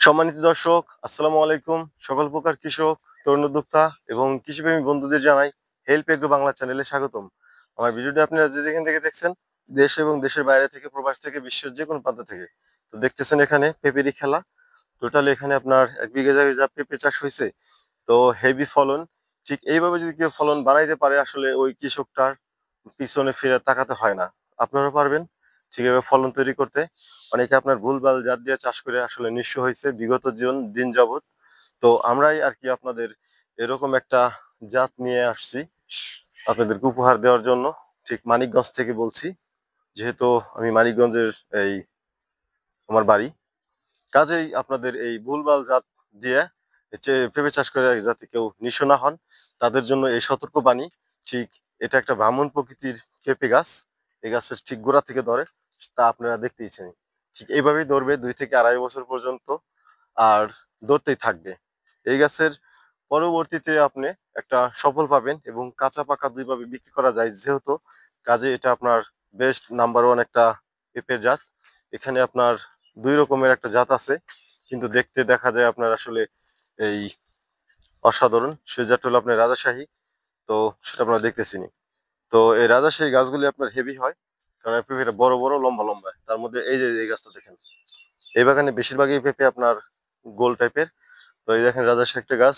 সম্মানিত দর্শক, আসসালামু আলাইকুম। সকল প্রকার কৃষক, তরুণ উদ্যোক্তা এবং কৃষিপ্রেমী বন্ধুদের জানাই হেল্প এগ্রো বাংলা চ্যানেলে স্বাগতম। আমার ভিডিওটি আপনারা যে যেখান থেকে দেখছেন, দেশ এবং দেশের বাইরে থেকে, প্রবাস থেকে, বিশ্বের যে কোনো প্রান্ত থেকে, তো দেখতেছেন এখানে পেঁপেরই খেলা। টোটাল এখানে আপনার 1 বিঘা জায়গায় যা পেঁপে চাষ হয়েছে, তো হেভি ফলন। ঠিক এইভাবে যদি কেউ ফলন বাড়াইতে পারে, আসলে ওই কৃষকটার পিছনে ফিরে তাকাতে হয় না। আপনারা পারবেন ঠিকভাবে ফলন তৈরি করতে। অনেকে আপনার ভুলভাল জাত দিয়ে চাষ করে আসলে নিঃস্ব হয়েছে বিগত দিন যাবত। তো আমরাই আর কি আপনাদের এরকম একটা জাত নিয়ে আসছি আপনাদেরকে উপহার দেওয়ার জন্য। ঠিক মানিকগঞ্জ থেকে বলছি, যেহেতু আমি মানিকগঞ্জের এই আমার বাড়ি। কাজেই আপনাদের এই ভুলভাল জাত দিয়ে পেঁপে চাষ করে যাতে কেউ নিঃস্ব না হন, তাদের জন্য এই সতর্কবাণী। ঠিক এটা একটা ব্রাহ্মণ প্রকৃতির পেঁপে গাছ। এই গাছের ঠিক গোড়া থেকে ধরে, তা আপনারা দেখতেইছেন। ঠিক এইভাবেই ধরবে 2 থেকে 2.5 বছর পর্যন্ত, আর ধরতেই থাকবে। এই গাছের পরবর্তীতে আপনি একটা সফল পাবেন এবং কাঁচা পাকা দুইভাবে বিক্রি করা যায়, যেহেতু কাজে এটা আপনার বেস্ট নাম্বার 1 একটা পেঁপের জাত। এখানে আপনার 2 রকমের একটা জাত আছে, কিন্তু দেখতে দেখা যায় আপনার আসলে এই অসাধারণ। সেই জাতটা হলো আপনার রাজাশাহী। তো সেটা আপনারা দেখতেছিনি। তো এই রাজাশাহী গাছগুলি আপনার হেভি হয়, কারণ এই পেঁপেটা বড় বড় লম্বা লম্বা। তার মধ্যে এই যে এই গাছটা দেখেন, এই বাগানে বেশিরভাগই পেঁপে আপনার গোল টাইপের। তো এই দেখেন রাজাশাহী একটা গাছ,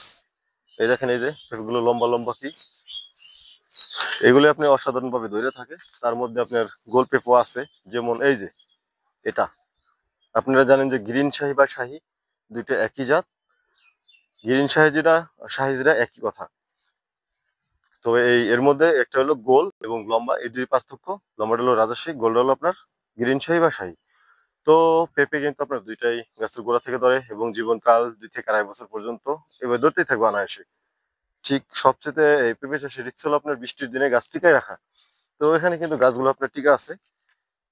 এই দেখেন এই যে পেঁপেগুলো লম্বা লম্বা কি, এগুলো আপনি অসাধারণ ভাবে ধরে থাকে। তার মধ্যে আপনার গোল পেঁপো আছে, যেমন এই যে এটা। আপনারা জানেন যে গ্রিন শাহী বা শাহী দুইটা একই জাত। গ্রিন শাহিজিরা শাহিজরা একই কথা। তো এর মধ্যে একটা হলো গোল এবং লম্বা, এই দুই পার্থক্য। লম্বাটা হলো রাজস্বী, গোলটা হলো আপনার গ্রিন শাহী বা শাহী। তো পেঁপে কিন্তু আপনার দুইটাই গাছের গোড়া থেকে ধরে এবং জীবনকাল 2 থেকে 2.5 বছর পর্যন্ত এবার ধরতেই থাকবে অনায়াসে। ঠিক সবচেয়ে এই পেঁপে চাষে রিস্ক হলো আপনার বৃষ্টির দিনে গাছ টিকায় রাখা। তো এখানে কিন্তু গাছগুলো আপনার টিকা আছে,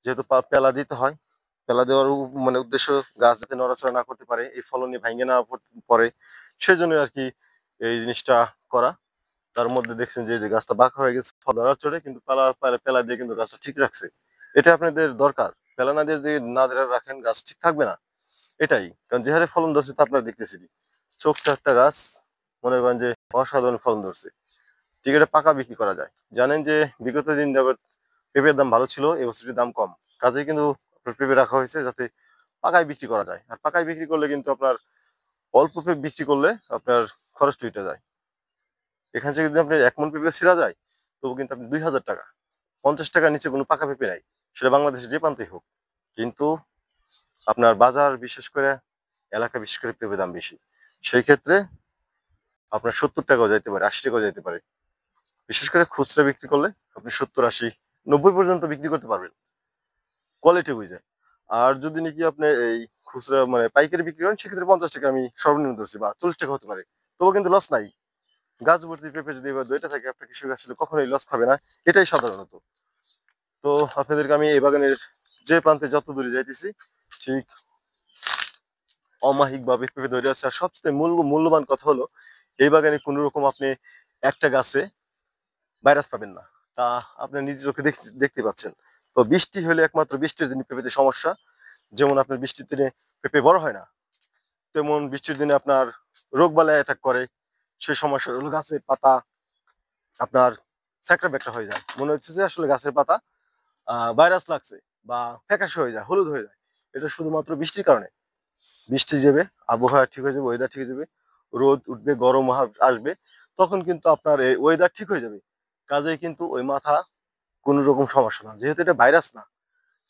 যেহেতু পেলা দিতে হয়। পেলা দেওয়ার মানে উদ্দেশ্য গাছ যাতে নড়াচড়া না করতে পারে, এই ফলনে ভাঙে না পড়ে, সেই জন্য আর কি এই জিনিসটা করা। তার মধ্যে দেখছেন যে গাছটা বাঁকা হয়ে গেছে ফল ধরার চড়ে, কিন্তু পেলা দিয়ে কিন্তু গাছটা ঠিক রাখছে। এটা আপনাদের দরকার। পেলা না দিয়ে যদি না ধরে রাখেন, গাছ ঠিক থাকবে না। এটাই কারণ যে হারে ফলন ধরছে তা আপনারা দেখতেছি। ছোট্ট একটা গাছ, মনে করেন যে অসাধারণ ফলন ধরছে। ঠিক এটা পাকা বিক্রি করা যায়। জানেন যে বিগত দিন যাবত পেঁপের দাম ভালো ছিল, এবছরের দাম কম। কাজে কিন্তু আপনার পেঁপে রাখা হয়েছে যাতে পাকায় বিক্রি করা যায়। আর পাকায় বিক্রি করলে কিন্তু আপনার অল্প পেঁপে বিক্রি করলে আপনার খরচ উঠে যায়। এখান থেকে যদি আপনার 1 মণ পেঁপে ছিঁড়া যায়, তবু কিন্তু আপনি 2,000 টাকা। 50 টাকার নিচে কোনো পাকা পেঁপে নাই, সেটা বাংলাদেশে যে প্রান্তেই হোক। কিন্তু আপনার বাজার বিশেষ করে এলাকা বিশেষ করে পেঁপে দাম বেশি। সেই ক্ষেত্রে আপনার 70 টাকাও যাইতে পারে, 80 টাকাও যাইতে পারে। বিশেষ করে খুচরা বিক্রি করলে আপনি 70, 80, 90 পর্যন্ত বিক্রি করতে পারবেন, কোয়ালিটি বুঝে। আর যদি নাকি আপনি এই খুচরা মানে পাইকারি বিক্রি করেন, সেক্ষেত্রে 50 টাকা আমি সর্বনিম্ন ধরছি, বা 40 টাকা হতে পারে। তবুও কিন্তু লস নাই। গাছ ভর্তি পেঁপে যদি এবার দুইটা থাকে, আপনার কৃষক আসলে কখনোই লস খাবে না। এটাই সাধারণত। তো আপনাদেরকে আমি এই বাগানের যে প্রান্তে যত দূরে যাইতেছি, ঠিক অমাহিক ভাবে পেঁপে ধরে আছে। আর সবচেয়ে মূল্যবান কথা হলো, এই বাগানে কোনো রকম আপনি একটা গাছে ভাইরাস পাবেন না। তা আপনার নিজের চোখে দেখতে পাচ্ছেন। তো বৃষ্টি হলে, একমাত্র বৃষ্টির দিনে পেঁপেতে সমস্যা। যেমন আপনার বৃষ্টির দিনে পেঁপে বড় হয় না, তেমন বৃষ্টির দিনে আপনার রোগবালাই অ্যাটাক করে। সেই সমস্যা হলো গাছের পাতা আপনার স্যাকরা ব্যাকটা হয়ে যায়, মনে হচ্ছে যে আসলে গাছের পাতা ভাইরাস লাগছে, বা ফ্যাকাশে হয়ে যায়, হলুদ হয়ে যায়। এটা শুধুমাত্র বৃষ্টির কারণে। বৃষ্টি যাবে, আবহাওয়া ঠিক হয়ে যাবে, ওয়েদার ঠিক হয়ে যাবে, রোদ উঠবে, গরম আসবে, তখন কিন্তু আপনার এই ওয়েদার ঠিক হয়ে যাবে। কাজেই কিন্তু ওই মাথা কোনো রকম সমস্যা না, যেহেতু এটা ভাইরাস না।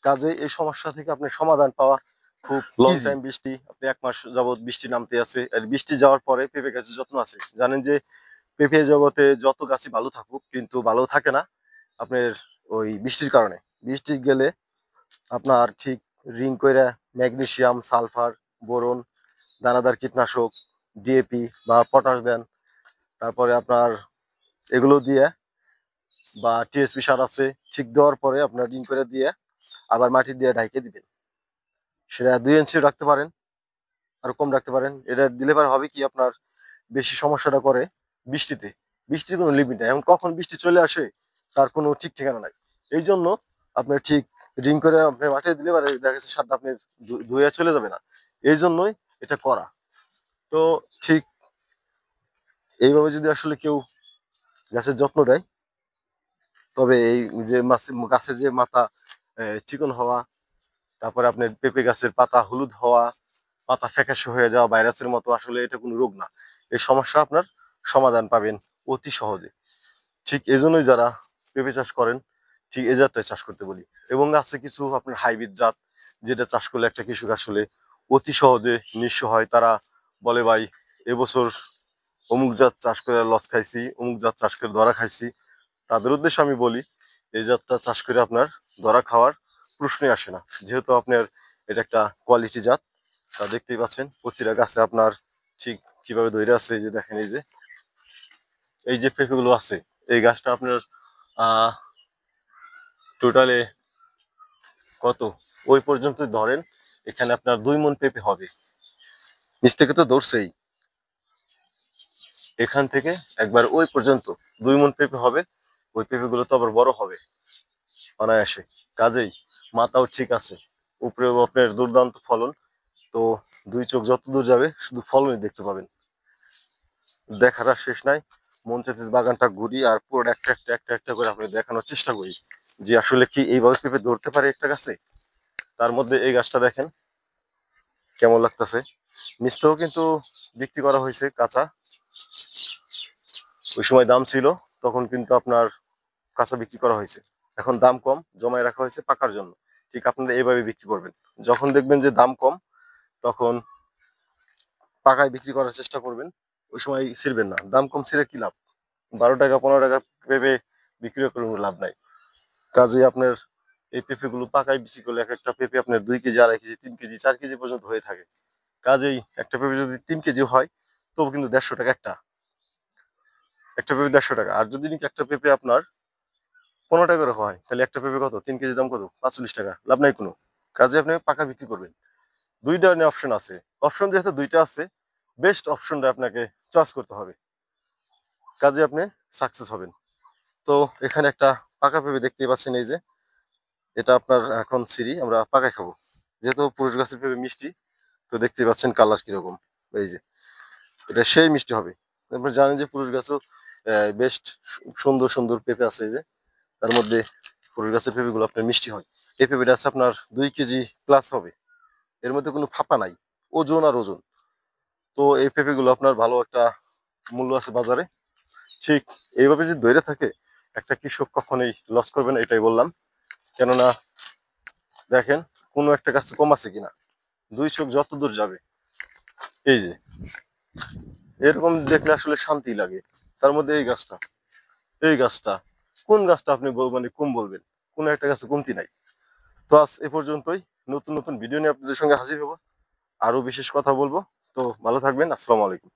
কাজেই এই সমস্যা থেকে আপনার সমাধান পাওয়া খুব লং টাইম। বৃষ্টি আপনি 1 মাস যাবত বৃষ্টি নামতে আছে, আর বৃষ্টি যাওয়ার পরে পেঁপে গাছের যত্ন আছে। জানেন যে পেঁপে জগতে যত গাছই ভালো থাকুক, কিন্তু ভালো থাকে না আপনার ওই বৃষ্টির কারণে। বৃষ্টি গেলে আপনার ঠিক রিং কইরা ম্যাগনেসিয়াম, সালফার, বোরন, দানাদার কীটনাশক, ডিএপি বা পটাশ দেন। তারপরে আপনার এগুলো দিয়ে, বা টিএসপি সার আছে, ঠিক দেওয়ার পরে আপনার রিং করে দিয়ে আবার মাটি দিয়ে ঢাইকে দিবেন। সেটা 2 ইঞ্চি রাখতে পারেন, আর কম রাখতে পারেন। এটা দিলে পরে হবে কি, আপনার বেশি সমস্যাটা করে বৃষ্টিতে। বৃষ্টির কোনো লিমিট নেই, এখন কখন বৃষ্টি চলে আসে তার কোনো ঠিক ঠিকানা নাই। এই জন্য আপনার ঠিক রিং করে আপনি মাটিতে দিলে পারে দেখা যাচ্ছে সারটা আপনি ধুয়ে চলে যাবে না। এই জন্যই এটা করা। তো ঠিক এইভাবে যদি আসলে কেউ গাছের যত্ন দেয়, তবে এই যে গাছের যে মাথা চিকন হওয়া, তারপরে আপনার পেঁপে গাছের পাতা হলুদ হওয়া, পাতা ফ্যাকাশে হয়ে যাওয়া, ভাইরাসের মতো, আসলে এটা কোনো রোগ না। এই সমস্যা আপনার সমাধান পাবেন অতি সহজে। ঠিক এজন্যই যারা পেঁপে চাষ করেন, ঠিক এই জাতটাই চাষ করতে বলি। এবং আছে কিছু আপনার হাইব্রিড জাত, যেটা চাষ করলে একটা কৃষক আসলে অতি সহজে নিঃস্ব হয়। তারা বলে, ভাই এবছর অমুক জাত চাষ করে লস খাইছি, অমুক জাত চাষ করে ধরা খাইছি। তাদের উদ্দেশ্যে আমি বলি, এই জাতটা চাষ করে আপনার ধরা খাওয়ার প্রশ্নই আসে না, যেহেতু আপনার এটা একটা কোয়ালিটি জাত। তা দেখতেই পাচ্ছেন প্রতিটা গাছে আপনার ঠিক কিভাবে ধরে আছে। এই যে দেখেন, এই যে পেঁপেগুলো আছে, এই গাছটা আপনার টোটালে কত, ওই পর্যন্ত ধরেন, এখানে আপনার 2 মণ পেঁপে হবে। নিচ থেকে তো ধরছেই, এখান থেকে একবার ওই পর্যন্ত 2 মণ পেঁপে হবে। ওই পেঁপেগুলো তো আবার বড় হবে অনায়াসে। কাজেই মাথাও ঠিক আছে, উপরেও আপনার দুর্দান্ত ফলন। তো 2 চোখ যত দূর যাবে শুধু ফলনই দেখতে পাবেন, দেখার আর শেষ নাই। মন চাইছে বাগানটা ঘুরি আর পুরো একটা একটা একটা একটা করে আপনি দেখানোর চেষ্টা করি যে আসলে কি এইভাবে পেঁপে ধরতে পারে একটা গাছে। তার মধ্যে এই গাছটা দেখেন কেমন লাগতেছে। নিচতেও কিন্তু বিক্রি করা হয়েছে কাঁচা, ওই সময় দাম ছিল, তখন কিন্তু আপনার কাঁচা বিক্রি করা হয়েছে। এখন দাম কম, জমায় রাখা হয়েছে পাকার জন্য। ঠিক আপনারা এইভাবে বিক্রি করবেন, যখন দেখবেন যে দাম কম, তখন পাকায় বিক্রি করার চেষ্টা করবেন। ওই সময় ছিড়বেন না, দাম কম ছিঁড়ে কি লাভ? 12 টাকা 15 টাকা পেঁপে বিক্রি করে কোনো লাভ নাই। কাজেই আপনার এই পেঁপেগুলো পাকায় বিক্রি করলে এক একটা পেঁপে আপনার 2 কেজি, 2.5 কেজি, 3 কেজি, 4 কেজি পর্যন্ত হয়ে থাকে। কাজেই একটা পেঁপে যদি 3 কেজি হয়, তবু কিন্তু 150 টাকা একটা, একটা পেঁপে 150 টাকা। আর যদি নাকি একটা পেঁপে আপনার 15 টাকা করে হয়, তাহলে একটা পেঁপে কত, 3 কেজি দাম কত, 45 টাকা, লাভ নাই কোনো। কাজে আপনি পাকা বিক্রি করবেন। দুইটা অপশন আছে, অপশন যেহেতু দুইটা আছে, বেস্ট অপশনটা আপনাকে চয়েস করতে হবে, কাজে আপনি সাকসেস হবেন। তো এখানে একটা পাকা পেঁপে দেখতেই পাচ্ছেন, এই যে এটা আপনার এখন সিঁড়ি, আমরা পাকায় খাবো। যেহেতু পুরুষ গাছের পেঁপে মিষ্টি, তো দেখতেই পাচ্ছেন কালার কিরকম। এই যে এটা সেই মিষ্টি হবে। আপনি জানেন যে পুরুষ গাছও বেস্ট সুন্দর সুন্দর পেঁপে আছে, এই যে তার মধ্যে পুরুষ গাছের পেঁপেগুলো আপনার মিষ্টি হয়। এই পেঁপেটা আছে আপনার 2 কেজি প্লাস হবে, এর মধ্যে কোনো ফাঁপা নাই, ওজন আর ওজন। তো এই পেঁপেগুলো আপনার ভালো একটা মূল্য আছে বাজারে। ঠিক এইভাবে যদি ধরে থাকে, একটা কৃষক কখনোই লস করবে না, এটাই বললাম। কেননা দেখেন কোনো একটা গাছে কম আছে কিনা, 2 চোখ যত দূর যাবে, এই যে এরকম দেখলে আসলে শান্তি লাগে। তার মধ্যে এই গাছটা কোন গাছটা আপনি মানে কম বলবেন? কোন একটা গাছে কমতি নাই। তো আজ এ পর্যন্তই। নতুন নতুন ভিডিও নিয়ে আপনাদের সঙ্গে হাজির হবো, আরো বিশেষ কথা বলবো। তো ভালো থাকবেন, আসসালামু আলাইকুম।